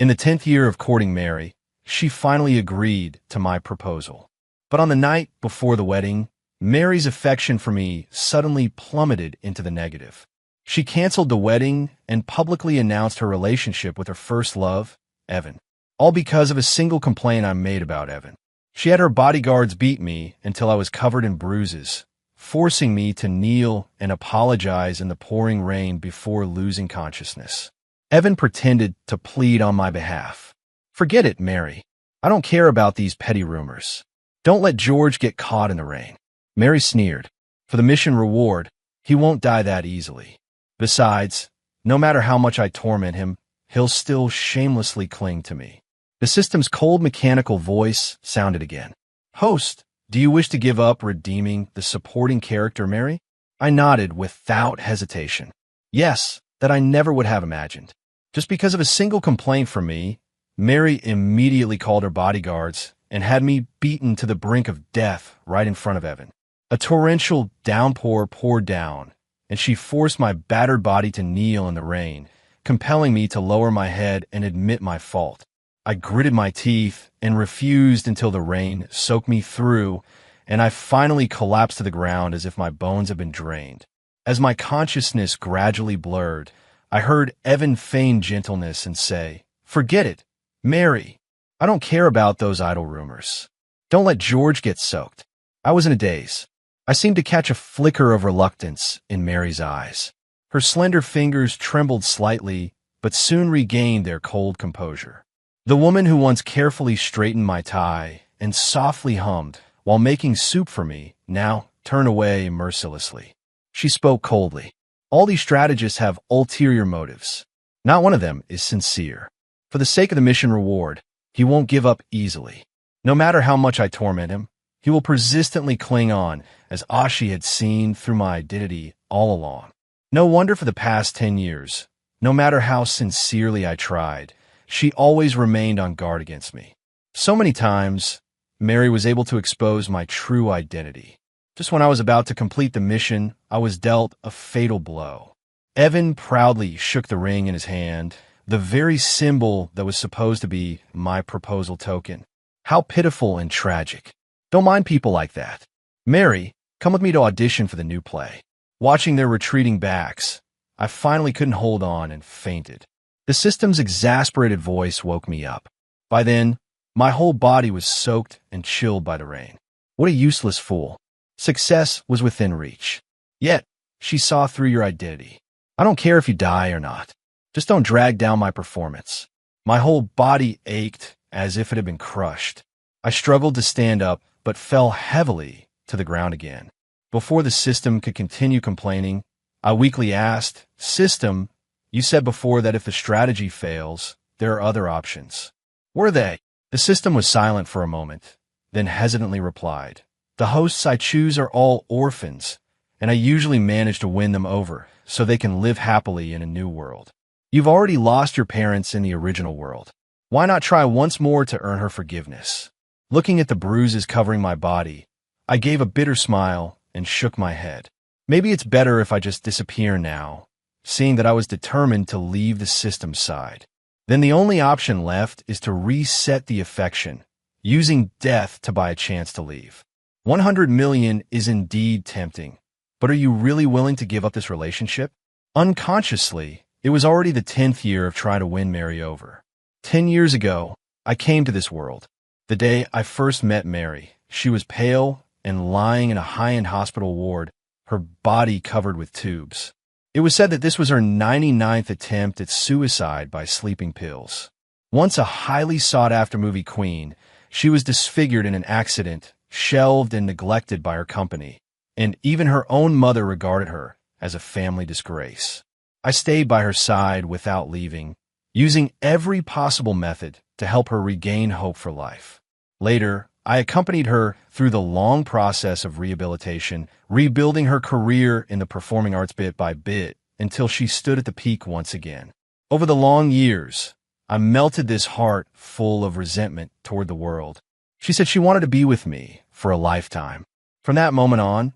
In the 10th year of courting Mary, she finally agreed to my proposal. But on the night before the wedding, Mary's affection for me suddenly plummeted into the negative. She canceled the wedding and publicly announced her relationship with her first love, Evan. All because of a single complaint I made about Evan. She had her bodyguards beat me until I was covered in bruises, forcing me to kneel and apologize in the pouring rain before losing consciousness. Evan pretended to plead on my behalf. "Forget it, Mary. I don't care about these petty rumors. Don't let George get caught in the rain." Mary sneered. "For the mission reward, he won't die that easily. Besides, no matter how much I torment him, he'll still shamelessly cling to me." The system's cold mechanical voice sounded again. "Host, do you wish to give up redeeming the supporting character, Mary?" I nodded without hesitation. Yes, that I never would have imagined. Just because of a single complaint from me, Mary immediately called her bodyguards and had me beaten to the brink of death right in front of Evan. A torrential downpour poured down, and she forced my battered body to kneel in the rain, compelling me to lower my head and admit my fault. I gritted my teeth and refused until the rain soaked me through, and I finally collapsed to the ground as if my bones had been drained. As my consciousness gradually blurred, I heard Evan feign gentleness and say, "Forget it, Mary. I don't care about those idle rumors. Don't let George get soaked." I was in a daze. I seemed to catch a flicker of reluctance in Mary's eyes. Her slender fingers trembled slightly, but soon regained their cold composure. The woman who once carefully straightened my tie and softly hummed while making soup for me now turned away mercilessly. She spoke coldly. "All these strategists have ulterior motives. Not one of them is sincere. For the sake of the mission reward, he won't give up easily. No matter how much I torment him, he will persistently cling on, as Ashi had seen through my identity all along. No wonder for the past 10 years, no matter how sincerely I tried, she always remained on guard against me. So many times, Mary was able to expose my true identity. Just when I was about to complete the mission, I was dealt a fatal blow. Evan proudly shook the ring in his hand, the very symbol that was supposed to be my proposal token. How pitiful and tragic. Don't mind people like that. "Mary, come with me to audition for the new play." Watching their retreating backs, I finally couldn't hold on and fainted. The system's exasperated voice woke me up. By then, my whole body was soaked and chilled by the rain. What a useless fool. Success was within reach. Yet, she saw through your identity. "I don't care if you die or not. Just don't drag down my performance." My whole body ached as if it had been crushed. I struggled to stand up, but fell heavily to the ground again. Before the system could continue complaining, I weakly asked, "System, you said before that if the strategy fails, there are other options. Were they?" The system was silent for a moment, then hesitantly replied, "The hosts I choose are all orphans, and I usually manage to win them over so they can live happily in a new world. You've already lost your parents in the original world. Why not try once more to earn her forgiveness?" Looking at the bruises covering my body, I gave a bitter smile and shook my head. Maybe it's better if I just disappear now, seeing that I was determined to leave the system's side. Then the only option left is to reset the affection, using death to buy a chance to leave. 100 million is indeed tempting, but are you really willing to give up this relationship? Unconsciously, it was already the 10th year of trying to win Mary over. 10 years ago, I came to this world. The day I first met Mary, she was pale and lying in a high-end hospital ward, her body covered with tubes. It was said that this was her 99th attempt at suicide by sleeping pills. Once a highly sought-after movie queen, she was disfigured in an accident, shelved and neglected by her company, and even her own mother regarded her as a family disgrace. I stayed by her side without leaving, using every possible method to help her regain hope for life. Later, I accompanied her through the long process of rehabilitation, rebuilding her career in the performing arts bit by bit until she stood at the peak once again. Over the long years, I melted this heart full of resentment toward the world. She said she wanted to be with me for a lifetime. From that moment on,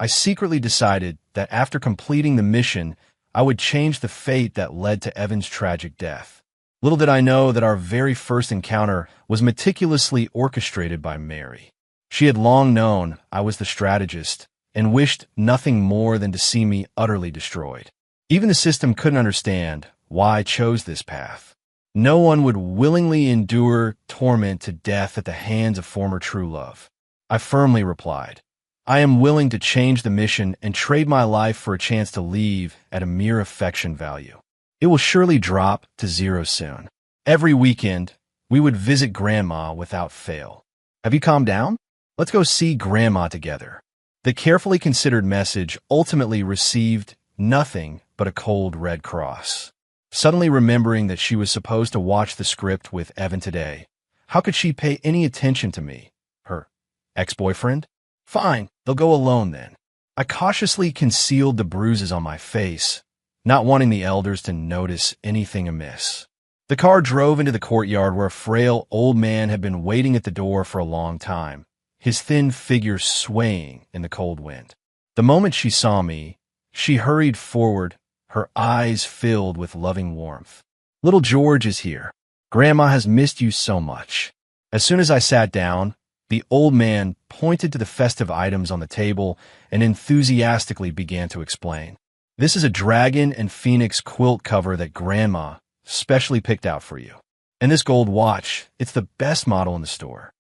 I secretly decided that after completing the mission, I would change the fate that led to Evan's tragic death. Little did I know that our very first encounter was meticulously orchestrated by Mary. She had long known I was the strategist and wished nothing more than to see me utterly destroyed. Even the system couldn't understand why I chose this path. No one would willingly endure torment to death at the hands of former true love. I firmly replied, I am willing to change the mission and trade my life for a chance to leave at a mere affection value. It will surely drop to zero soon. Every weekend, we would visit Grandma without fail. Have you calmed down? Let's go see Grandma together. The carefully considered message ultimately received nothing but a cold red cross. Suddenly remembering that she was supposed to watch the script with Evan today, how could she pay any attention to me? Her ex-boyfriend? Fine, they'll go alone then. I cautiously concealed the bruises on my face, not wanting the elders to notice anything amiss. The car drove into the courtyard where a frail old man had been waiting at the door for a long time, his thin figure swaying in the cold wind. The moment she saw me, she hurried forward, her eyes filled with loving warmth. Little George is here. Grandma has missed you so much. As soon as I sat down, the old man pointed to the festive items on the table and enthusiastically began to explain. This is a dragon and phoenix quilt cover that Grandma specially picked out for you. And this gold watch, it's the best model in the store.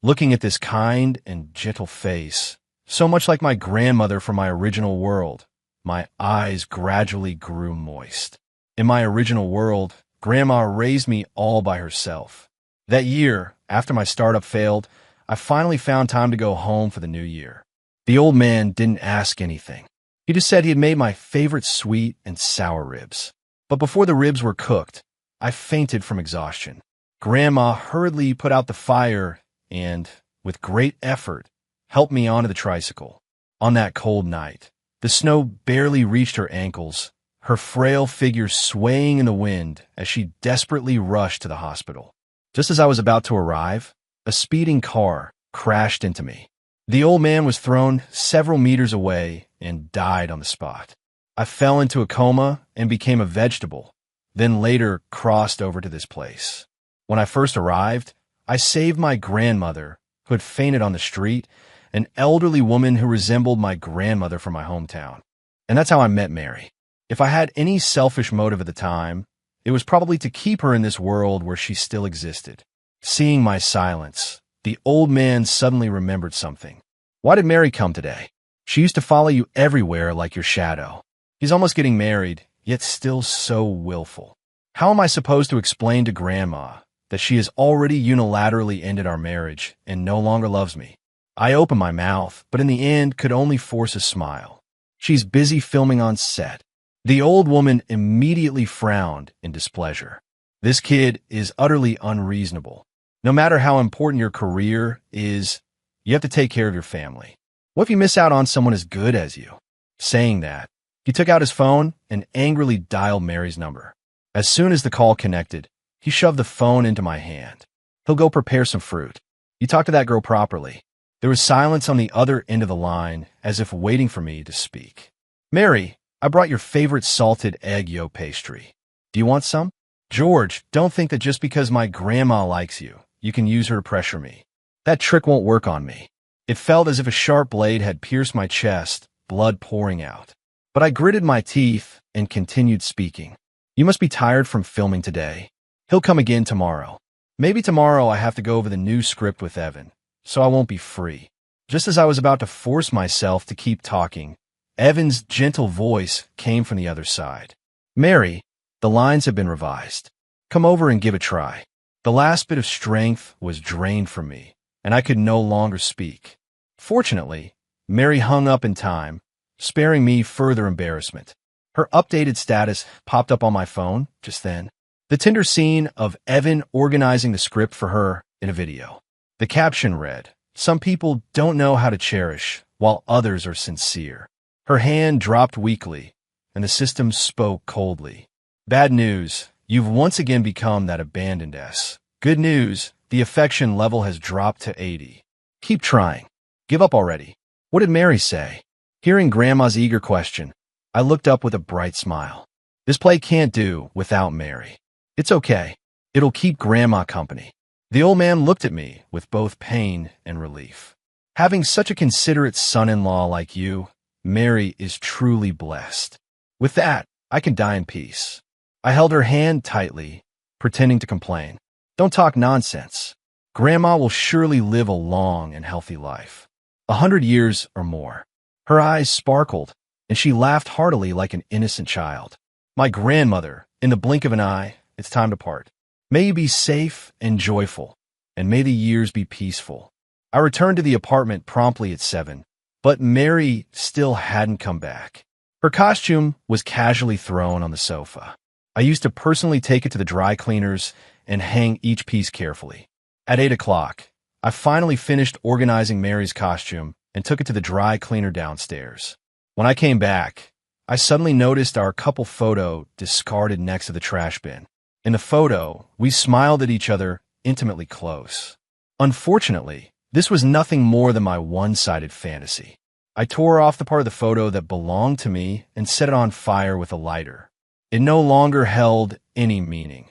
Looking at this kind and gentle face, so much like my grandmother from my original world, my eyes gradually grew moist. In my original world, Grandma raised me all by herself. That year, after my startup failed, I finally found time to go home for the new year. The old man didn't ask anything. He just said he had made my favorite sweet and sour ribs. But before the ribs were cooked, I fainted from exhaustion. Grandma hurriedly put out the fire and, with great effort, helped me onto the tricycle. On that cold night, the snow barely reached her ankles, her frail figure swaying in the wind as she desperately rushed to the hospital. Just as I was about to arrive, a speeding car crashed into me. The old man was thrown several meters away and died on the spot. I fell into a coma and became a vegetable, then later crossed over to this place. When I first arrived, I saved my grandmother, who had fainted on the street, an elderly woman who resembled my grandmother from my hometown. And that's how I met Mary. If I had any selfish motive at the time, it was probably to keep her in this world where she still existed. Seeing my silence, the old man suddenly remembered something. Why did Mary come today? She used to follow you everywhere like your shadow. He's almost getting married, yet still so willful. How am I supposed to explain to Grandma that she has already unilaterally ended our marriage and no longer loves me? I opened my mouth, but in the end could only force a smile. She's busy filming on set. The old woman immediately frowned in displeasure. This kid is utterly unreasonable. No matter how important your career is, you have to take care of your family. What if you miss out on someone as good as you? Saying that, he took out his phone and angrily dialed Mary's number. As soon as the call connected, he shoved the phone into my hand. He'll go prepare some fruit. You talk to that girl properly. There was silence on the other end of the line, as if waiting for me to speak. Mary, I brought your favorite salted egg yolk pastry. Do you want some? George, don't think that just because my grandma likes you, you can use her to pressure me. That trick won't work on me. It felt as if a sharp blade had pierced my chest, blood pouring out. But I gritted my teeth and continued speaking. You must be tired from filming today. He'll come again tomorrow. Maybe tomorrow I have to go over the new script with Evan, so I won't be free. Just as I was about to force myself to keep talking, Evan's gentle voice came from the other side. Mary, the lines have been revised. Come over and give a try. The last bit of strength was drained from me, and I could no longer speak. Fortunately, Mary hung up in time, sparing me further embarrassment. Her updated status popped up on my phone just then. The tender scene of Evan organizing the script for her in a video. The caption read, "Some people don't know how to cherish, while others are sincere." Her hand dropped weakly, and the system spoke coldly. Bad news, you've once again become that abandoned S. Good news, the affection level has dropped to 80. Keep trying. Give up already. What did Mary say? Hearing Grandma's eager question, I looked up with a bright smile. This play can't do without Mary. It's okay. It'll keep Grandma company." The old man looked at me with both pain and relief. "Having such a considerate son-in-law like you, Mary is truly blessed. With that, I can die in peace." I held her hand tightly, pretending to complain. "Don't talk nonsense. Grandma will surely live a long and healthy life. 100 years or more." Her eyes sparkled, and she laughed heartily like an innocent child. "My grandmother, in the blink of an eye, it's time to part. May you be safe and joyful, and may the years be peaceful." I returned to the apartment promptly at 7, but Mary still hadn't come back. Her costume was casually thrown on the sofa. I used to personally take it to the dry cleaners and hang each piece carefully. At 8 o'clock, I finally finished organizing Mary's costume and took it to the dry cleaner downstairs. When I came back, I suddenly noticed our couple photo discarded next to the trash bin. In the photo, we smiled at each other, intimately close. Unfortunately, this was nothing more than my one-sided fantasy. I tore off the part of the photo that belonged to me and set it on fire with a lighter. It no longer held any meaning.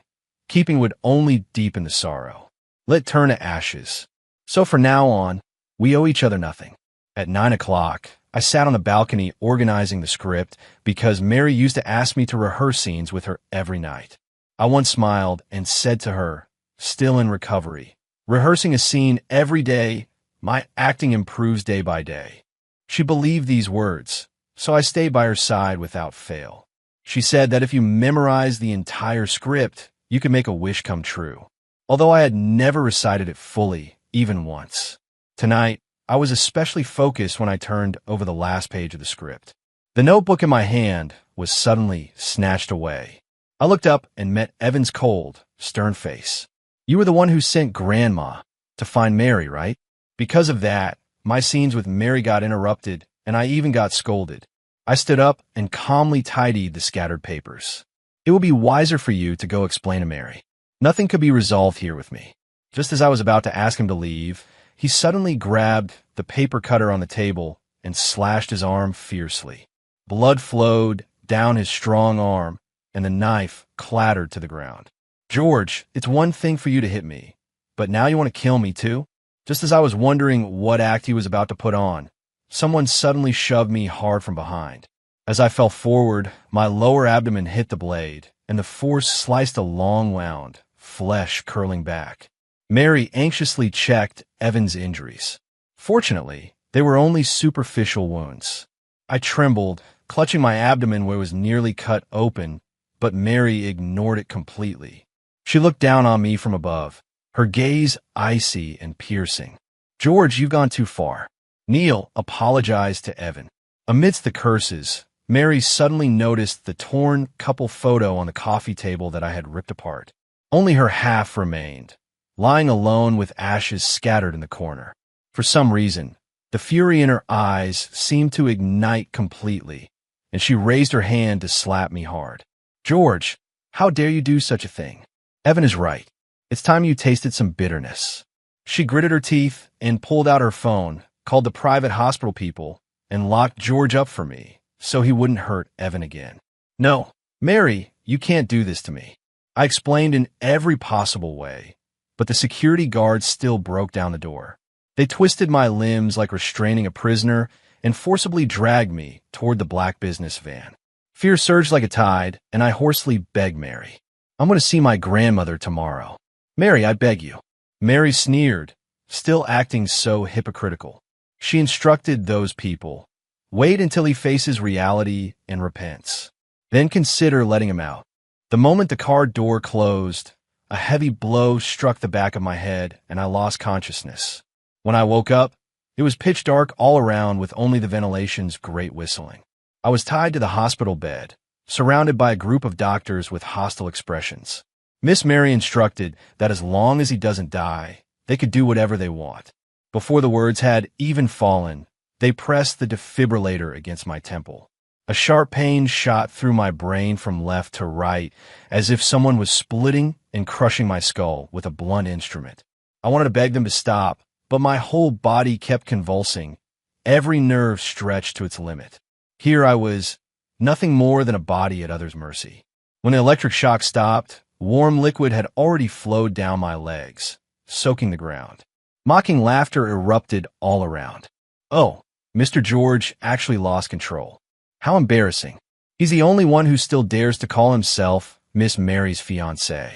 Keeping would only deepen the sorrow. Let it turn to ashes. So from now on, we owe each other nothing. At 9 o'clock, I sat on the balcony organizing the script because Mary used to ask me to rehearse scenes with her every night. I once smiled and said to her, still in recovery, "Rehearsing a scene every day, my acting improves day by day." She believed these words, so I stayed by her side without fail. She said that if you memorize the entire script, you could make a wish come true. Although I had never recited it fully, even once. Tonight, I was especially focused when I turned over the last page of the script. The notebook in my hand was suddenly snatched away. I looked up and met Evan's cold, stern face. "You were the one who sent Grandma to find Mary, right?" Because of that, my scenes with Mary got interrupted, and I even got scolded. I stood up and calmly tidied the scattered papers. "It would be wiser for you to go explain to Mary. Nothing could be resolved here with me." Just as I was about to ask him to leave, he suddenly grabbed the paper cutter on the table and slashed his arm fiercely. Blood flowed down his strong arm, and the knife clattered to the ground. "George, it's one thing for you to hit me, but now you want to kill me too?" Just as I was wondering what act he was about to put on, someone suddenly shoved me hard from behind. As I fell forward, my lower abdomen hit the blade, and the force sliced a long wound, flesh curling back. Mary anxiously checked Evan's injuries. Fortunately, they were only superficial wounds. I trembled, clutching my abdomen where it was nearly cut open, but Mary ignored it completely. She looked down on me from above, her gaze icy and piercing. "George, you've gone too far." Neil apologized to Evan. Amidst the curses, Mary suddenly noticed the torn couple photo on the coffee table that I had ripped apart. Only her half remained, lying alone with ashes scattered in the corner. For some reason, the fury in her eyes seemed to ignite completely, and she raised her hand to slap me hard. "George, how dare you do such a thing? Evan is right. It's time you tasted some bitterness." She gritted her teeth and pulled out her phone, called the private hospital people, and locked George up for me, so he wouldn't hurt Evan again. "No, Mary, you can't do this to me." I explained in every possible way, but the security guards still broke down the door. They twisted my limbs like restraining a prisoner and forcibly dragged me toward the black business van. Fear surged like a tide, and I hoarsely begged Mary, "I'm going to see my grandmother tomorrow. Mary, I beg you." Mary sneered, still acting so hypocritical. She instructed those people, "Wait until he faces reality and repents. Then consider letting him out." The moment the car door closed, a heavy blow struck the back of my head, and I lost consciousness. When I woke up, it was pitch dark all around with only the ventilation's great whistling. I was tied to the hospital bed, surrounded by a group of doctors with hostile expressions. Miss Mary instructed that as long as he doesn't die, they could do whatever they want. Before the words had even fallen, they pressed the defibrillator against my temple. A sharp pain shot through my brain from left to right, as if someone was splitting and crushing my skull with a blunt instrument. I wanted to beg them to stop, but my whole body kept convulsing, every nerve stretched to its limit. Here I was, nothing more than a body at others' mercy. When the electric shock stopped, Warm liquid had already flowed down my legs, soaking the ground. Mocking laughter erupted all around. Oh, Mr. George actually lost control. How embarrassing. He's the only one who still dares to call himself Miss Mary's fiancé.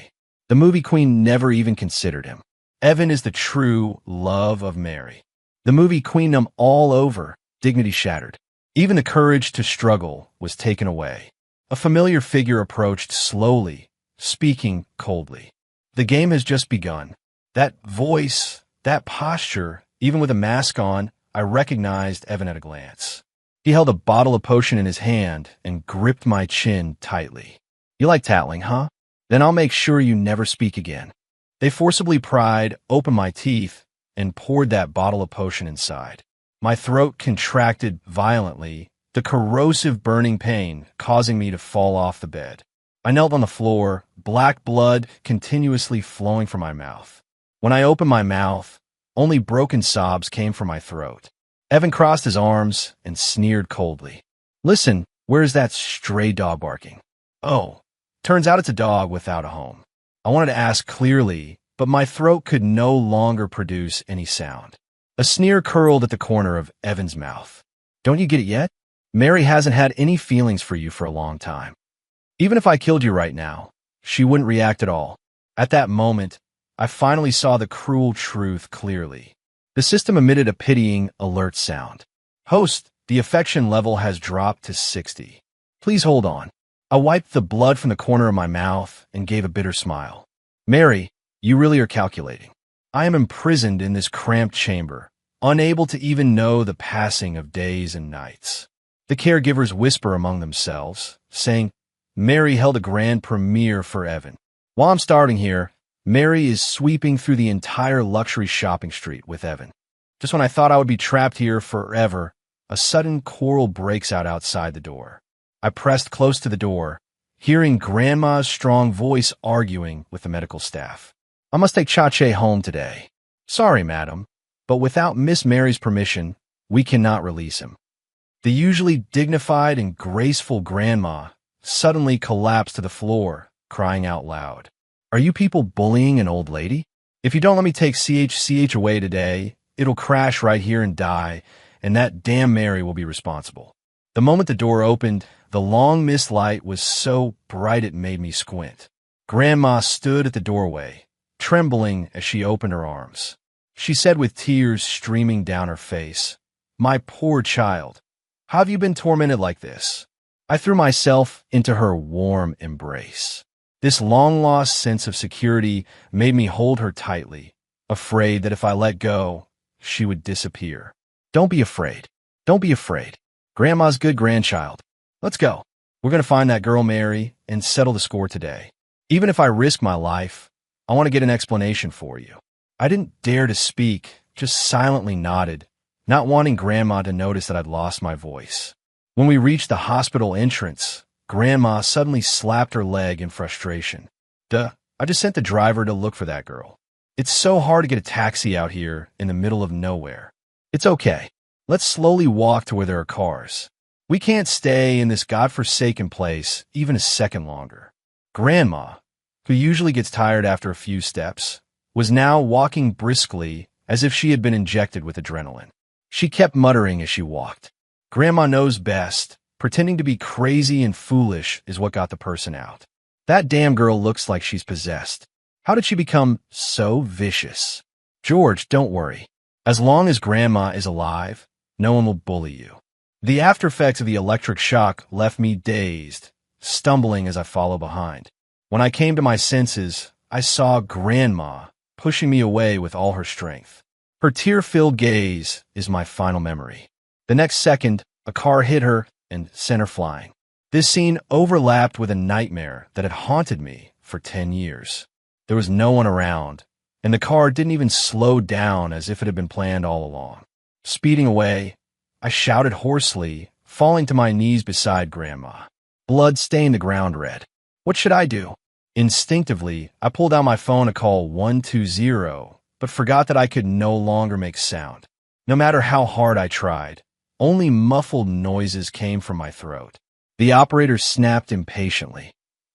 The movie queen never even considered him. Evan is the true love of Mary. The movie queened him all over, dignity shattered. Even the courage to struggle was taken away. A familiar figure approached slowly, speaking coldly. The game has just begun. That voice, that posture, even with a mask on, I recognized Evan at a glance. He held a bottle of potion in his hand and gripped my chin tightly. You like tattling, huh? Then I'll make sure you never speak again. They forcibly pried open my teeth and poured that bottle of potion inside. My throat contracted violently, the corrosive burning pain causing me to fall off the bed. I knelt on the floor, black blood continuously flowing from my mouth. When I opened my mouth, only broken sobs came from my throat. Evan crossed his arms and sneered coldly. Listen, where's that stray dog barking? Oh, turns out it's a dog without a home. I wanted to ask clearly, but my throat could no longer produce any sound. A sneer curled at the corner of Evan's mouth. Don't you get it yet? Mary hasn't had any feelings for you for a long time. Even if I killed you right now, she wouldn't react at all. At that moment, I finally saw the cruel truth clearly. The system emitted a pitying, alert sound. Host, the affection level has dropped to 60. Please hold on. I wiped the blood from the corner of my mouth and gave a bitter smile. Mary, you really are calculating. I am imprisoned in this cramped chamber, unable to even know the passing of days and nights. The caregivers whisper among themselves, saying, Mary held a grand premiere for Evan. While I'm starting here, Mary is sweeping through the entire luxury shopping street with Evan. Just when I thought I would be trapped here forever, a sudden quarrel breaks out outside the door. I pressed close to the door, hearing Grandma's strong voice arguing with the medical staff. I must take Chache home today. Sorry, madam, but without Miss Mary's permission, we cannot release him. The usually dignified and graceful Grandma suddenly collapsed to the floor, crying out loud. Are you people bullying an old lady? If you don't let me take CH away today, it'll crash right here and die, and that damn Mary will be responsible. The moment the door opened, the long-missed light was so bright it made me squint. Grandma stood at the doorway, trembling as she opened her arms. She said with tears streaming down her face, My poor child, how have you been tormented like this? I threw myself into her warm embrace. This long-lost sense of security made me hold her tightly, afraid that if I let go, she would disappear. Don't be afraid. Don't be afraid. Grandma's good grandchild. Let's go. We're going to find that girl Mary and settle the score today. Even if I risk my life, I want to get an explanation for you. I didn't dare to speak, just silently nodded, not wanting Grandma to notice that I'd lost my voice. When we reached the hospital entrance, Grandma suddenly slapped her leg in frustration. Duh, I just sent the driver to look for that girl. It's so hard to get a taxi out here in the middle of nowhere. It's okay. Let's slowly walk to where there are cars. We can't stay in this godforsaken place even a second longer. Grandma, who usually gets tired after a few steps, was now walking briskly as if she had been injected with adrenaline. She kept muttering as she walked. Grandma knows best. Pretending to be crazy and foolish is what got the person out. That damn girl looks like she's possessed. How did she become so vicious? George, don't worry. As long as Grandma is alive, no one will bully you. The aftereffects of the electric shock left me dazed, stumbling as I followed behind. When I came to my senses, I saw Grandma pushing me away with all her strength. Her tear-filled gaze is my final memory. The next second, a car hit her and sent her flying. This scene overlapped with a nightmare that had haunted me for 10 years. There was no one around, and the car didn't even slow down as if it had been planned all along. Speeding away, I shouted hoarsely, falling to my knees beside Grandma. Blood stained the ground red. What should I do? Instinctively, I pulled out my phone to call 120, but forgot that I could no longer make sound. No matter how hard I tried, only muffled noises came from my throat. The operator snapped impatiently.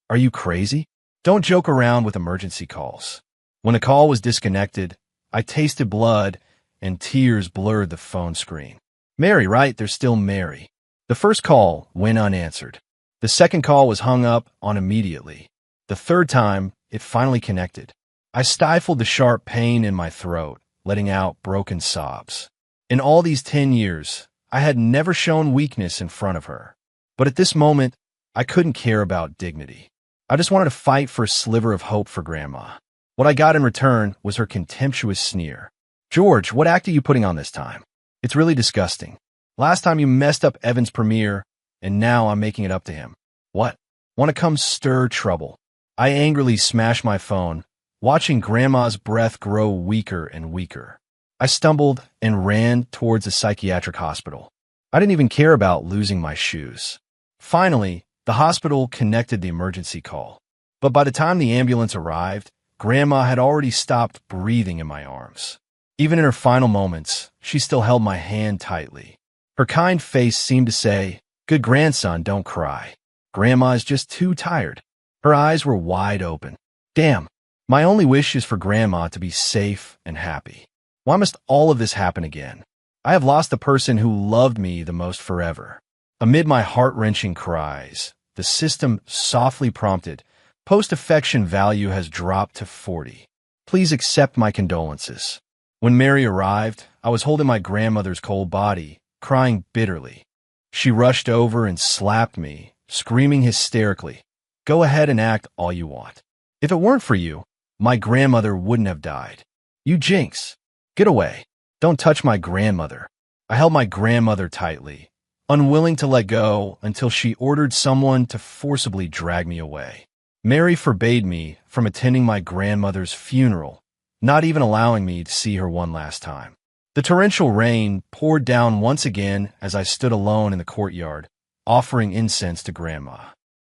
Are you crazy? Don't joke around with emergency calls. When the call was disconnected, I tasted blood and tears blurred the phone screen. Mary, right? There's still Mary. The first call went unanswered. The second call was hung up on immediately. The third time, it finally connected. I stifled the sharp pain in my throat, letting out broken sobs. In all these 10 years, I had never shown weakness in front of her. But at this moment, I couldn't care about dignity. I just wanted to fight for a sliver of hope for Grandma. What I got in return was her contemptuous sneer. George, what act are you putting on this time? It's really disgusting. Last time you messed up Evan's premiere, and now I'm making it up to him. What? Want to come stir trouble? I angrily smashed my phone, watching Grandma's breath grow weaker and weaker. I stumbled and ran towards a psychiatric hospital. I didn't even care about losing my shoes. Finally, the hospital connected the emergency call. But by the time the ambulance arrived, Grandma had already stopped breathing in my arms. Even in her final moments, she still held my hand tightly. Her kind face seemed to say, "Good grandson, don't cry. Grandma is just too tired." Her eyes were wide open. Damn, my only wish is for Grandma to be safe and happy. Why must all of this happen again? I have lost the person who loved me the most forever. Amid my heart-wrenching cries, the system softly prompted, "Post-affection value has dropped to 40. Please accept my condolences." When Mary arrived, I was holding my grandmother's cold body, crying bitterly. She rushed over and slapped me, screaming hysterically, "Go ahead and act all you want. If it weren't for you, my grandmother wouldn't have died. You jinx. Get away. Don't touch my grandmother." I held my grandmother tightly, unwilling to let go until she ordered someone to forcibly drag me away. Mary forbade me from attending my grandmother's funeral, not even allowing me to see her one last time. The torrential rain poured down once again as I stood alone in the courtyard, offering incense to Grandma.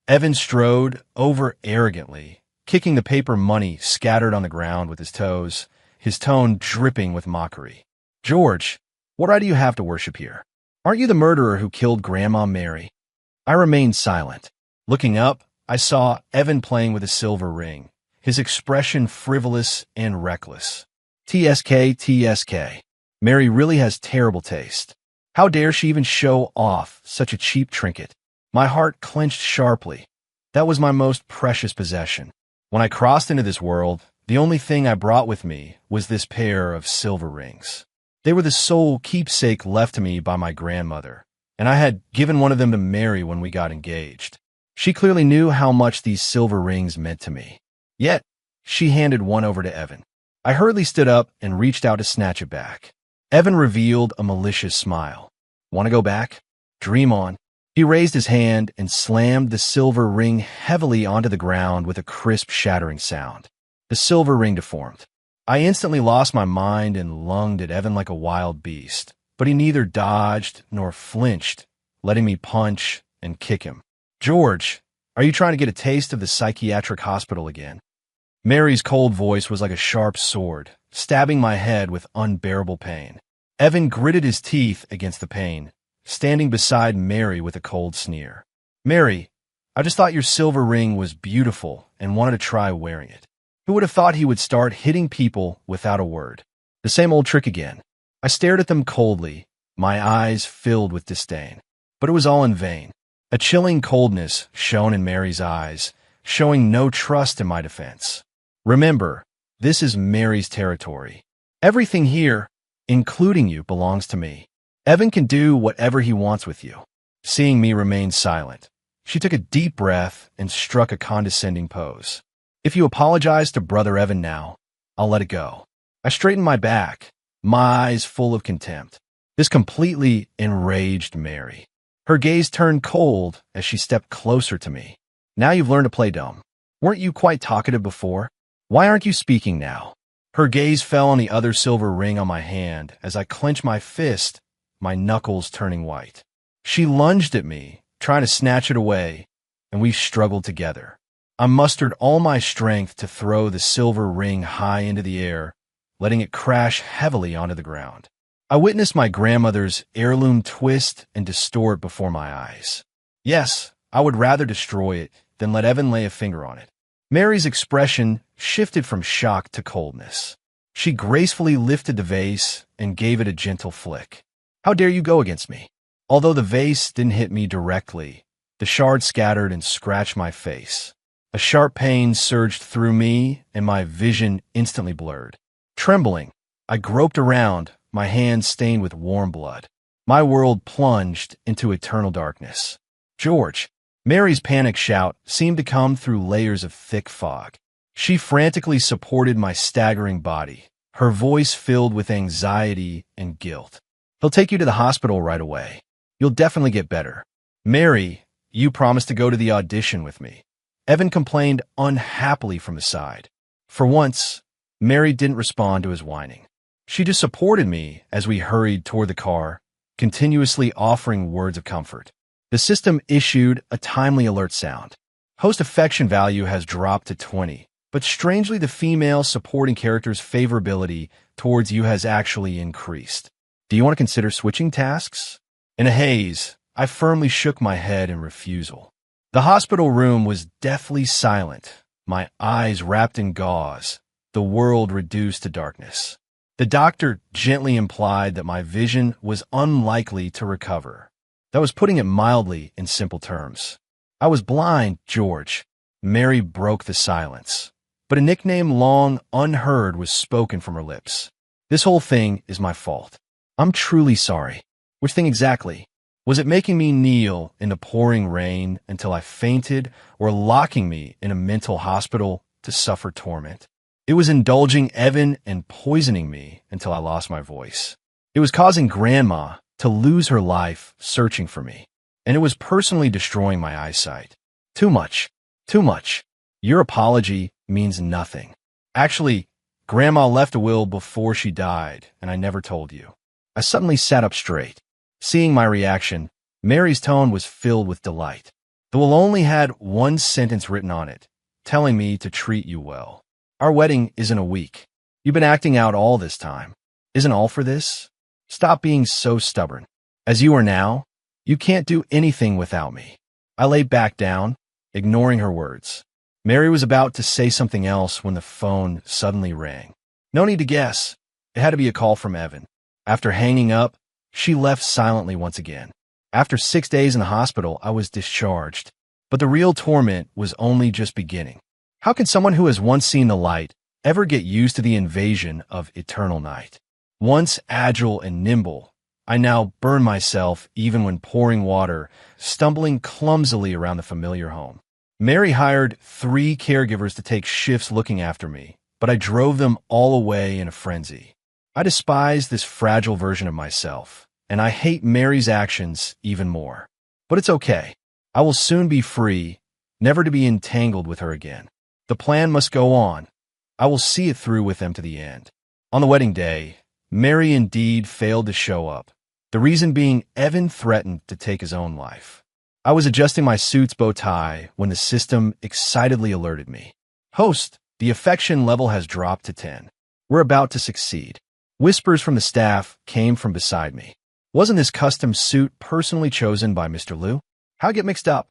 Evan strode over arrogantly, kicking the paper money scattered on the ground with his toes, his tone dripping with mockery. "George, what right do you have to worship here? Aren't you the murderer who killed Grandma Mary?" I remained silent. Looking up, I saw Evan playing with a silver ring, his expression frivolous and reckless. TSK, TSK. Mary really has terrible taste. How dare she even show off such a cheap trinket? My heart clenched sharply. That was my most precious possession. When I crossed into this world, the only thing I brought with me was this pair of silver rings. They were the sole keepsake left to me by my grandmother, and I had given one of them to Mary when we got engaged. She clearly knew how much these silver rings meant to me. Yet, she handed one over to Evan. I hurriedly stood up and reached out to snatch it back. Evan revealed a malicious smile. "Want to go back? Dream on." He raised his hand and slammed the silver ring heavily onto the ground with a crisp, shattering sound. The silver ring deformed. I instantly lost my mind and lunged at Evan like a wild beast, but he neither dodged nor flinched, letting me punch and kick him. "George, are you trying to get a taste of the psychiatric hospital again?" Mary's cold voice was like a sharp sword, stabbing my head with unbearable pain. Evan gritted his teeth against the pain, standing beside Mary with a cold sneer. "Mary, I just thought your silver ring was beautiful and wanted to try wearing it." Who would have thought he would start hitting people without a word? The same old trick again. I stared at them coldly, my eyes filled with disdain. But it was all in vain. A chilling coldness shone in Mary's eyes, showing no trust in my defense. "Remember, this is Mary's territory. Everything here, including you, belongs to me. Evan can do whatever he wants with you." Seeing me remain silent, she took a deep breath and struck a condescending pose. "If you apologize to Brother Evan now, I'll let it go." I straightened my back, my eyes full of contempt. This completely enraged Mary. Her gaze turned cold as she stepped closer to me. "Now you've learned to play dumb. Weren't you quite talkative before? Why aren't you speaking now?" Her gaze fell on the other silver ring on my hand as I clenched my fist, my knuckles turning white. She lunged at me, trying to snatch it away, and we struggled together. I mustered all my strength to throw the silver ring high into the air, letting it crash heavily onto the ground. I witnessed my grandmother's heirloom twist and distort before my eyes. Yes, I would rather destroy it than let Evan lay a finger on it. Mary's expression shifted from shock to coldness. She gracefully lifted the vase and gave it a gentle flick. "How dare you go against me?" Although the vase didn't hit me directly, the shards scattered and scratched my face. A sharp pain surged through me, and my vision instantly blurred. Trembling, I groped around, my hands stained with warm blood. My world plunged into eternal darkness. "George!" Mary's panic shout seemed to come through layers of thick fog. She frantically supported my staggering body, her voice filled with anxiety and guilt. "He'll take you to the hospital right away. You'll definitely get better." "Mary, you promised to go to the audition with me." Evan complained unhappily from the side. For once, Mary didn't respond to his whining. She just supported me as we hurried toward the car, continuously offering words of comfort. The system issued a timely alert sound. Host affection value has dropped to 20, but strangely the female supporting character's favorability towards you has actually increased. Do you want to consider switching tasks? In a haze, I firmly shook my head in refusal. The hospital room was deathly silent, my eyes wrapped in gauze, the world reduced to darkness. The doctor gently implied that my vision was unlikely to recover. That was putting it mildly in simple terms. "I was blind, George." Mary broke the silence, but a nickname long unheard was spoken from her lips. "This whole thing is my fault. I'm truly sorry." "Which thing exactly? Was it making me kneel in the pouring rain until I fainted, or locking me in a mental hospital to suffer torment?" "It was indulging Evan and poisoning me until I lost my voice. It was causing Grandma to lose her life searching for me, and it was personally destroying my eyesight. Too much. Too much. Your apology means nothing. Actually, Grandma left a will before she died, and I never told you." I suddenly sat up straight. Seeing my reaction, Mary's tone was filled with delight. The will only had one sentence written on it, telling me to treat you well. "Our wedding is in a week. You've been acting out all this time. Isn't all for this? Stop being so stubborn. As you are now, you can't do anything without me." I lay back down, ignoring her words. Mary was about to say something else when the phone suddenly rang. No need to guess. It had to be a call from Evan. After hanging up, she left silently once again. After 6 days in the hospital, I was discharged. But the real torment was only just beginning. How can someone who has once seen the light ever get used to the invasion of eternal night? Once agile and nimble, I now burn myself even when pouring water, stumbling clumsily around the familiar home. Mary hired 3 caregivers to take shifts looking after me, but I drove them all away in a frenzy. I despise this fragile version of myself, and I hate Mary's actions even more. But it's okay. I will soon be free, never to be entangled with her again. The plan must go on. I will see it through with them to the end. On the wedding day, Mary indeed failed to show up, the reason being Evan threatened to take his own life. I was adjusting my suit's bow tie when the system excitedly alerted me. "Host, the affection level has dropped to 10. We're about to succeed." Whispers from the staff came from beside me. Wasn't this custom suit personally chosen by Mr. Liu? How get mixed up?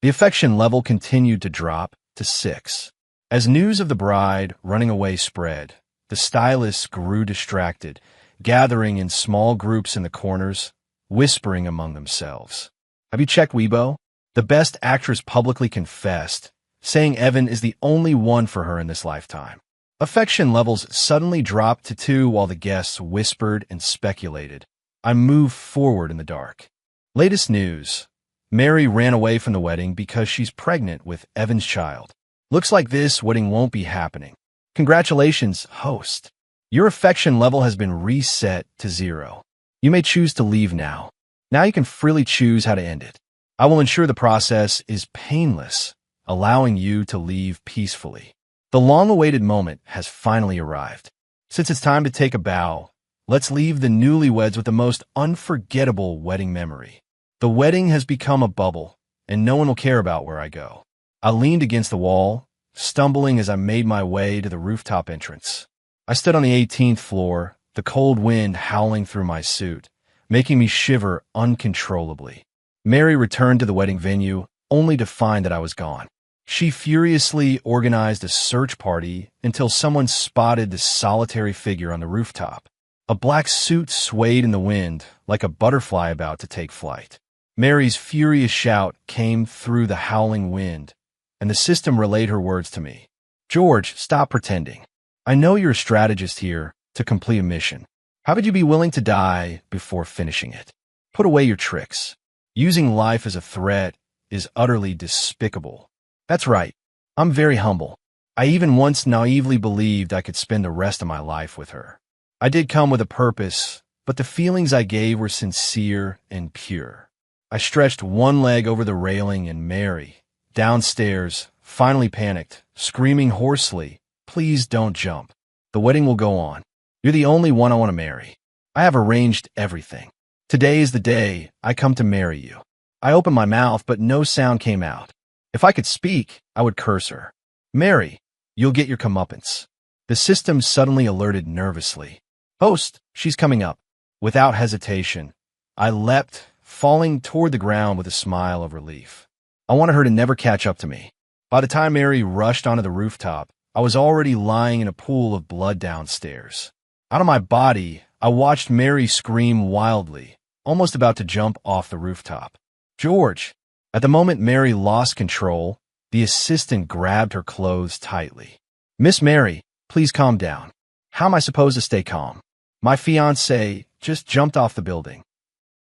The affection level continued to drop to 6. As news of the bride running away spread, the stylists grew distracted, gathering in small groups in the corners, whispering among themselves. "Have you checked Weibo?" The best actress publicly confessed, saying Evan is the only one for her in this lifetime. Affection levels suddenly dropped to 2 while the guests whispered and speculated. I moved forward in the dark. Latest news. Mary ran away from the wedding because she's pregnant with Evan's child. Looks like this wedding won't be happening. Congratulations, host. Your affection level has been reset to 0. You may choose to leave now. Now you can freely choose how to end it. I will ensure the process is painless, allowing you to leave peacefully. The long-awaited moment has finally arrived. Since it's time to take a bow, let's leave the newlyweds with the most unforgettable wedding memory. The wedding has become a bubble, and no one will care about where I go. I leaned against the wall, stumbling as I made my way to the rooftop entrance. I stood on the 18th floor, the cold wind howling through my suit, making me shiver uncontrollably. Mary returned to the wedding venue, only to find that I was gone. She furiously organized a search party until someone spotted the solitary figure on the rooftop. A black suit swayed in the wind like a butterfly about to take flight. Mary's furious shout came through the howling wind, and the system relayed her words to me. George, stop pretending. I know you're a strategist here to complete a mission. How would you be willing to die before finishing it? Put away your tricks. Using life as a threat is utterly despicable. That's right. I'm very humble. I even once naively believed I could spend the rest of my life with her. I did come with a purpose, but the feelings I gave were sincere and pure. I stretched one leg over the railing and Mary, downstairs, finally panicked, screaming hoarsely, "Please don't jump. The wedding will go on. You're the only one I want to marry. I have arranged everything. Today is the day I come to marry you." I opened my mouth, but no sound came out. If I could speak, I would curse her. "Mary, you'll get your comeuppance." The system suddenly alerted nervously. "Host, she's coming up." Without hesitation, I leapt, falling toward the ground with a smile of relief. I wanted her to never catch up to me. By the time Mary rushed onto the rooftop, I was already lying in a pool of blood downstairs. Out of my body, I watched Mary scream wildly, almost about to jump off the rooftop. "George!" At the moment Mary lost control, the assistant grabbed her clothes tightly. "Miss Mary, please calm down." How am I supposed to stay calm? My fiancé just jumped off the building.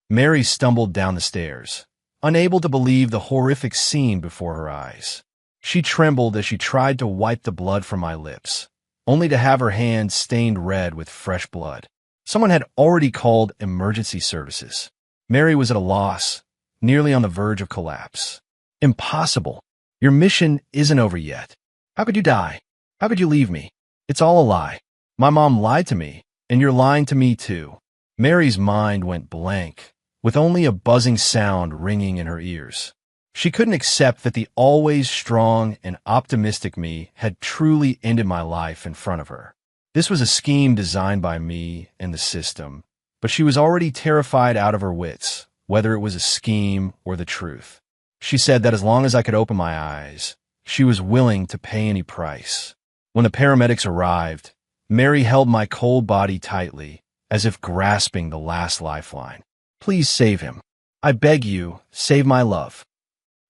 Mary stumbled down the stairs, unable to believe the horrific scene before her eyes. She trembled as she tried to wipe the blood from my lips, only to have her hands stained red with fresh blood. Someone had already called emergency services. Mary was at a loss, nearly on the verge of collapse. "Impossible. Your mission isn't over yet. How could you die? How could you leave me? It's all a lie. My mom lied to me, and you're lying to me too." Mary's mind went blank, with only a buzzing sound ringing in her ears. She couldn't accept that the always strong and optimistic me had truly ended my life in front of her. This was a scheme designed by me and the system, but she was already terrified out of her wits, whether it was a scheme or the truth. She said that as long as I could open my eyes, she was willing to pay any price. When the paramedics arrived, Mary held my cold body tightly, as if grasping the last lifeline. "Please save him. I beg you, save my love."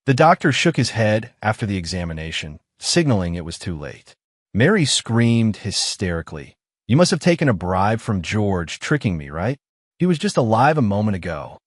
The doctor shook his head after the examination, signaling it was too late. Mary screamed hysterically. "You must have taken a bribe from George, tricking me, right? He was just alive a moment ago.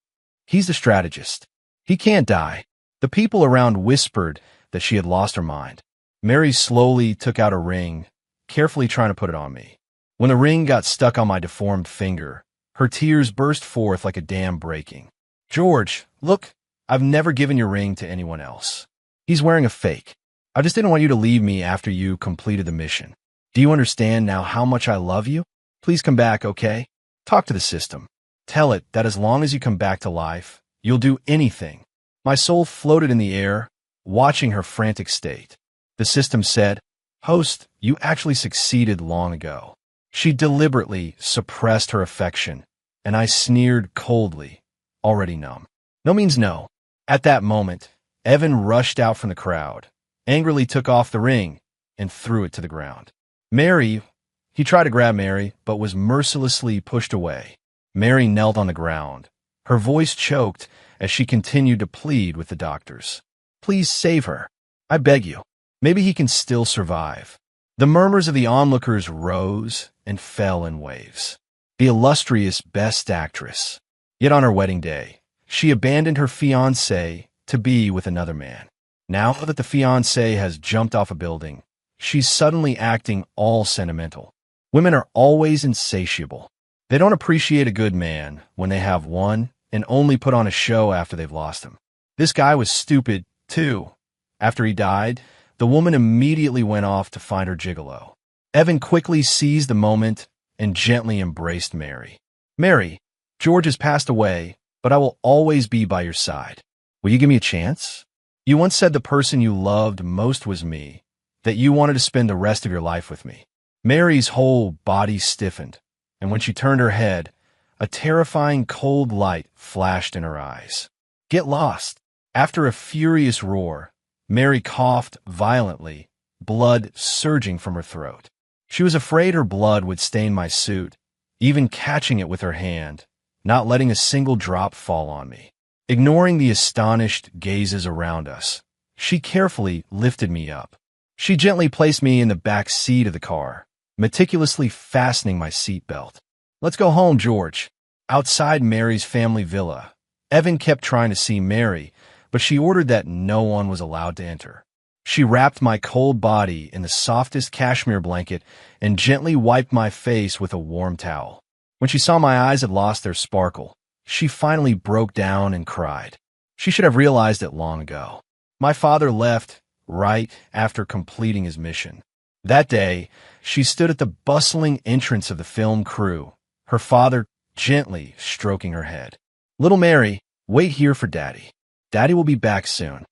He's the strategist. He can't die." The people around whispered that she had lost her mind. Mary slowly took out a ring, carefully trying to put it on me. When the ring got stuck on my deformed finger, her tears burst forth like a dam breaking. "George, look, I've never given your ring to anyone else. He's wearing a fake. I just didn't want you to leave me after you completed the mission. Do you understand now how much I love you? Please come back, okay? Talk to the system. Tell it that as long as you come back to life, you'll do anything." My soul floated in the air, watching her frantic state. The system said, "Host, you actually succeeded long ago." She deliberately suppressed her affection, and I sneered coldly, already numb. No means no. At that moment, Evan rushed out from the crowd, angrily took off the ring, and threw it to the ground. He tried to grab Mary, but was mercilessly pushed away. Mary knelt on the ground, her voice choked as she continued to plead with the doctors. "Please save her. I beg you. Maybe he can still survive." The murmurs of the onlookers rose and fell in waves. The illustrious Best Actress. Yet on her wedding day, she abandoned her fiancé to be with another man. Now that the fiancé has jumped off a building, she's suddenly acting all sentimental. Women are always insatiable. They don't appreciate a good man when they have one and only put on a show after they've lost him. This guy was stupid, too. After he died, the woman immediately went off to find her gigolo. Evan quickly seized the moment and gently embraced Mary. "Mary, George has passed away, but I will always be by your side. Will you give me a chance? You once said the person you loved most was me, that you wanted to spend the rest of your life with me." Mary's whole body stiffened, and when she turned her head, a terrifying cold light flashed in her eyes. "Get lost." After a furious roar, Mary coughed violently, blood surging from her throat. She was afraid her blood would stain my suit, even catching it with her hand, not letting a single drop fall on me. Ignoring the astonished gazes around us, she carefully lifted me up. She gently placed me in the back seat of the car, meticulously fastening my seatbelt. "Let's go home, George." Outside Mary's family villa, Evan kept trying to see Mary, but she ordered that no one was allowed to enter. She wrapped my cold body in the softest cashmere blanket and gently wiped my face with a warm towel. When she saw my eyes had lost their sparkle, she finally broke down and cried. She should have realized it long ago. My father left right after completing his mission. That day, she stood at the bustling entrance of the film crew, her father gently stroking her head. "Little Mary, wait here for Daddy. Daddy will be back soon."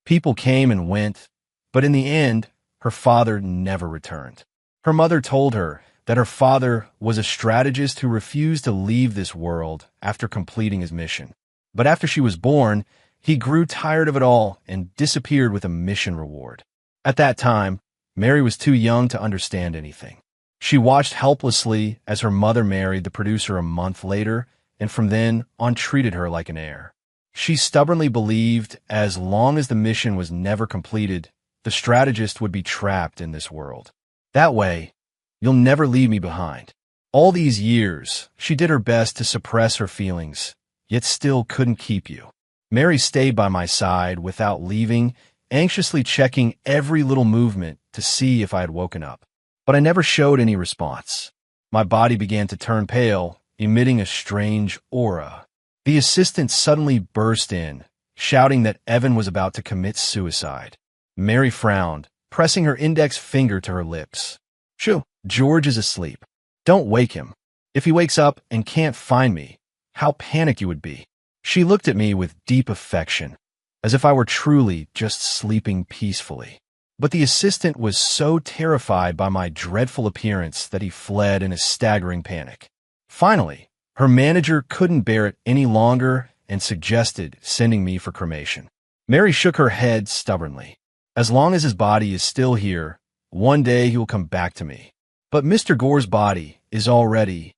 People came and went, but in the end, her father never returned. Her mother told her that her father was a strategist who refused to leave this world after completing his mission. But after she was born, he grew tired of it all and disappeared with a mission reward. At that time, Mary was too young to understand anything. She watched helplessly as her mother married the producer a month later, and from then on treated her like an heir. She stubbornly believed as long as the mission was never completed, the strategist would be trapped in this world. That way, you'll never leave me behind. All these years, she did her best to suppress her feelings, yet still couldn't keep you. Mary stayed by my side without leaving, anxiously checking every little movement to see if I had woken up. But I never showed any response. My body began to turn pale, emitting a strange aura. The assistant suddenly burst in, shouting that Evan was about to commit suicide. Mary frowned, pressing her index finger to her lips. "Shoo, George is asleep. Don't wake him. If he wakes up and can't find me, how panicked you would be." She looked at me with deep affection, as if I were truly just sleeping peacefully. But the assistant was so terrified by my dreadful appearance that he fled in a staggering panic. Finally, her manager couldn't bear it any longer and suggested sending me for cremation. Mary shook her head stubbornly. "As long as his body is still here, one day he will come back to me. But Mr. Gore's body is already—"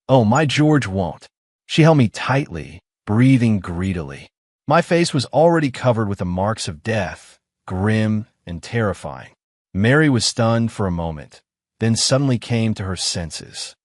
"Oh, my George won't." She held me tightly, breathing greedily. My face was already covered with the marks of death, grim and terrifying. Mary was stunned for a moment, then suddenly came to her senses.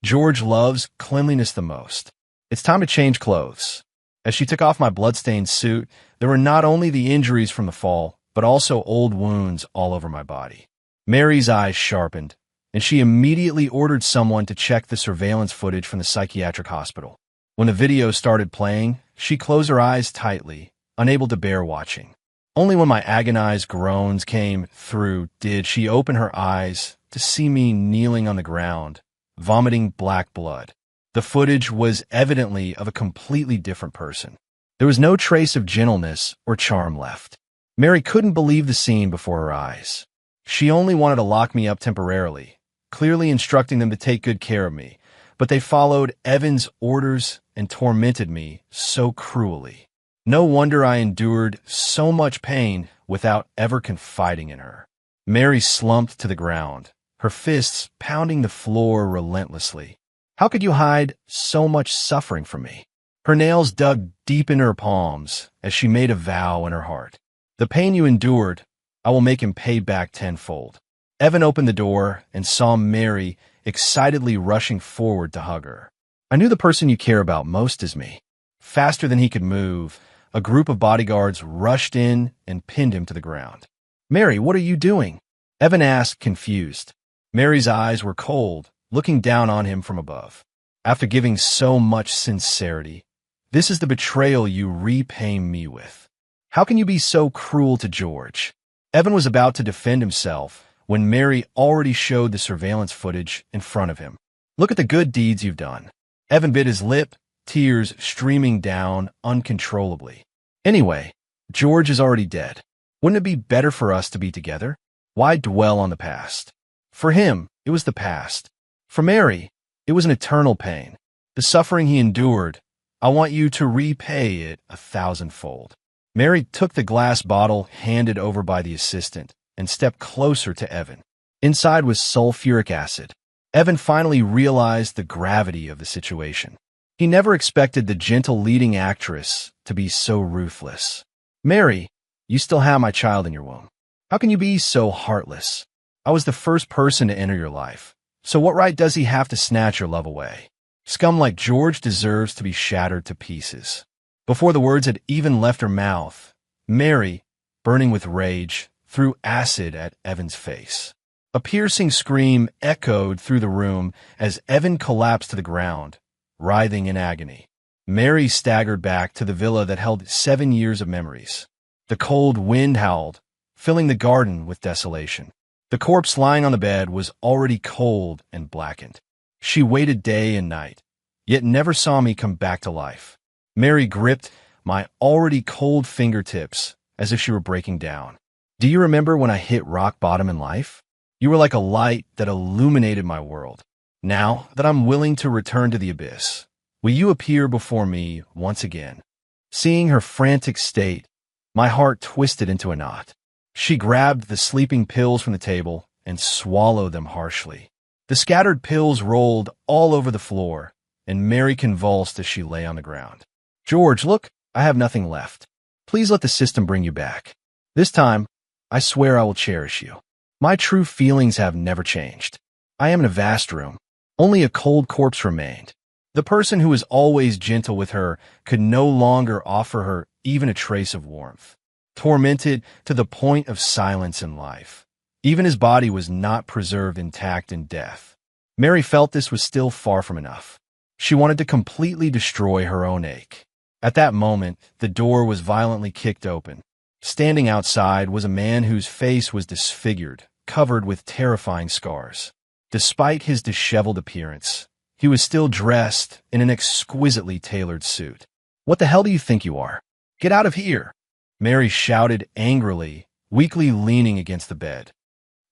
"George loves cleanliness the most. It's time to change clothes." As she took off my blood-stained suit, there were not only the injuries from the fall, but also old wounds all over my body. Mary's eyes sharpened, and she immediately ordered someone to check the surveillance footage from the psychiatric hospital. When the video started playing, she closed her eyes tightly, unable to bear watching. Only when my agonized groans came through did she open her eyes to see me kneeling on the ground, vomiting black blood. The footage was evidently of a completely different person. There was no trace of gentleness or charm left. Mary couldn't believe the scene before her eyes. She only wanted to lock me up temporarily, clearly instructing them to take good care of me, but they followed Evan's orders and tormented me so cruelly. No wonder I endured so much pain without ever confiding in her. Mary slumped to the ground, her fists pounding the floor relentlessly. "How could you hide so much suffering from me?" Her nails dug deep into her palms as she made a vow in her heart. "The pain you endured, I will make him pay back tenfold." Evan opened the door and saw Mary excitedly rushing forward to hug her. "I knew the person you care about most is me." Faster than he could move, a group of bodyguards rushed in and pinned him to the ground. "Mary, what are you doing?" Evan asked, confused. Mary's eyes were cold, looking down on him from above. "After giving so much sincerity, this is the betrayal you repay me with. How can you be so cruel to George?" Evan was about to defend himself when Mary already showed the surveillance footage in front of him. "Look at the good deeds you've done." Evan bit his lip, tears streaming down uncontrollably. "Anyway, George is already dead. Wouldn't it be better for us to be together? Why dwell on the past?" For him, it was the past. For Mary, it was an eternal pain. The suffering he endured, I want you to repay it 1,000-fold. Mary took the glass bottle handed over by the assistant and stepped closer to Evan. Inside was sulfuric acid. Evan finally realized the gravity of the situation. He never expected the gentle leading actress to be so ruthless. "Mary, you still have my child in your womb. How can you be so heartless? I was the first person to enter your life. So what right does he have to snatch your love away? Scum like George deserves to be shattered to pieces." Before the words had even left her mouth, Mary, burning with rage, threw acid at Evan's face. A piercing scream echoed through the room as Evan collapsed to the ground, writhing in agony. Mary staggered back to the villa that held 7 years of memories. The cold wind howled, filling the garden with desolation. The corpse lying on the bed was already cold and blackened. She waited day and night, yet never saw me come back to life. Mary gripped my already cold fingertips as if she were breaking down. "Do you remember when I hit rock bottom in life? You were like a light that illuminated my world. Now that I'm willing to return to the abyss, will you appear before me once again?" Seeing her frantic state, my heart twisted into a knot. She grabbed the sleeping pills from the table and swallowed them harshly. The scattered pills rolled all over the floor, and Mary convulsed as she lay on the ground. "George, look, I have nothing left. Please let the system bring you back. This time, I swear I will cherish you. My true feelings have never changed. I am in a vast room. Only a cold corpse remained. The person who was always gentle with her could no longer offer her even a trace of warmth. Tormented to the point of silence in life, even his body was not preserved intact in death. Mary felt this was still far from enough. She wanted to completely destroy her own ache. At that moment, the door was violently kicked open. Standing outside was a man whose face was disfigured, covered with terrifying scars. Despite his disheveled appearance, he was still dressed in an exquisitely tailored suit. "What the hell do you think you are? Get out of here!" Mary shouted angrily, weakly leaning against the bed.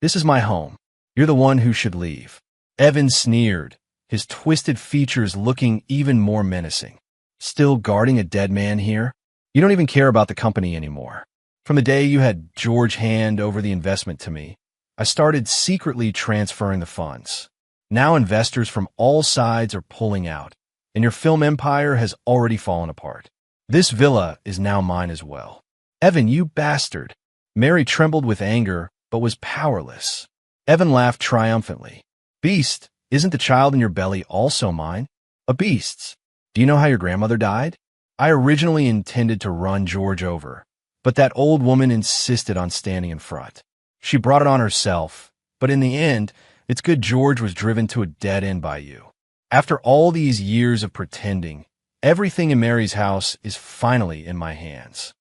"This is my home. You're the one who should leave." Evan sneered, his twisted features looking even more menacing. "Still guarding a dead man here? You don't even care about the company anymore. From the day you had George hand over the investment to me, I started secretly transferring the funds. Now investors from all sides are pulling out, and your film empire has already fallen apart. This villa is now mine as well." "Evan, you bastard!" Mary trembled with anger, but was powerless. Evan laughed triumphantly. "Beast, isn't the child in your belly also mine? A beast's. Do you know how your grandmother died? I originally intended to run George over, but that old woman insisted on standing in front. She brought it on herself, but in the end, it's good George was driven to a dead end by you. After all these years of pretending, everything in Mary's house is finally in my hands."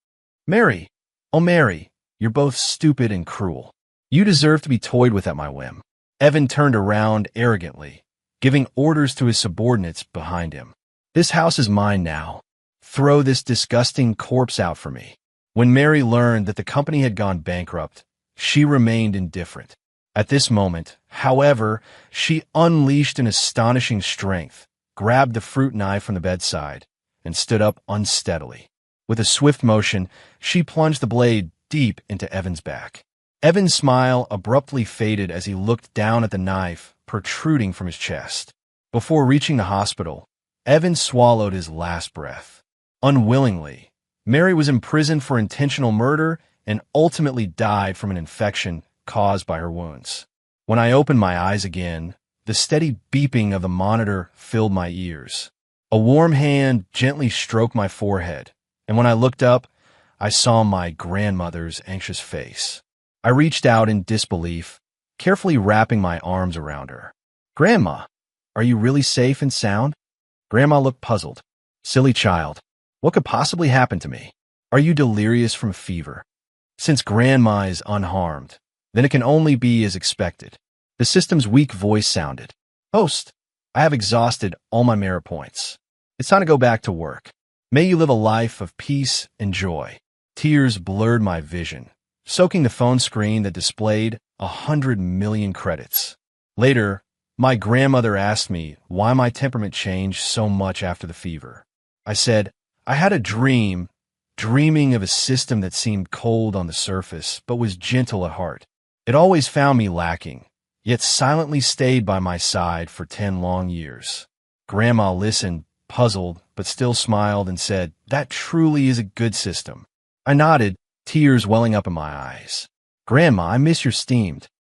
"Mary, oh Mary, you're both stupid and cruel. You deserve to be toyed with at my whim." Evan turned around arrogantly, giving orders to his subordinates behind him. "This house is mine now. Throw this disgusting corpse out for me." When Mary learned that the company had gone bankrupt, she remained indifferent. At this moment, however, she unleashed an astonishing strength, grabbed the fruit knife from the bedside, and stood up unsteadily. With a swift motion, she plunged the blade deep into Evan's back. Evan's smile abruptly faded as he looked down at the knife protruding from his chest. Before reaching the hospital, Evan swallowed his last breath. Unwillingly, Mary was imprisoned for intentional murder and ultimately died from an infection caused by her wounds. When I opened my eyes again, the steady beeping of the monitor filled my ears. A warm hand gently stroked my forehead, and when I looked up, I saw my grandmother's anxious face. I reached out in disbelief, carefully wrapping my arms around her. "Grandma, are you really safe and sound?" Grandma looked puzzled. "Silly child, what could possibly happen to me? Are you delirious from fever? Since Grandma is unharmed, then it can only be as expected." The system's weak voice sounded. "Host, I have exhausted all my merit points. It's time to go back to work. May you live a life of peace and joy." Tears blurred my vision, soaking the phone screen that displayed 100 million credits. Later, my grandmother asked me why my temperament changed so much after the fever. I said, "I had a dream dreaming of a system that seemed cold on the surface but was gentle at heart. It always found me lacking, yet silently stayed by my side for 10 long years. Grandma listened, puzzled, but still smiled and said, "That truly is a good system." I nodded, tears welling up in my eyes. "Grandma, I miss your steamed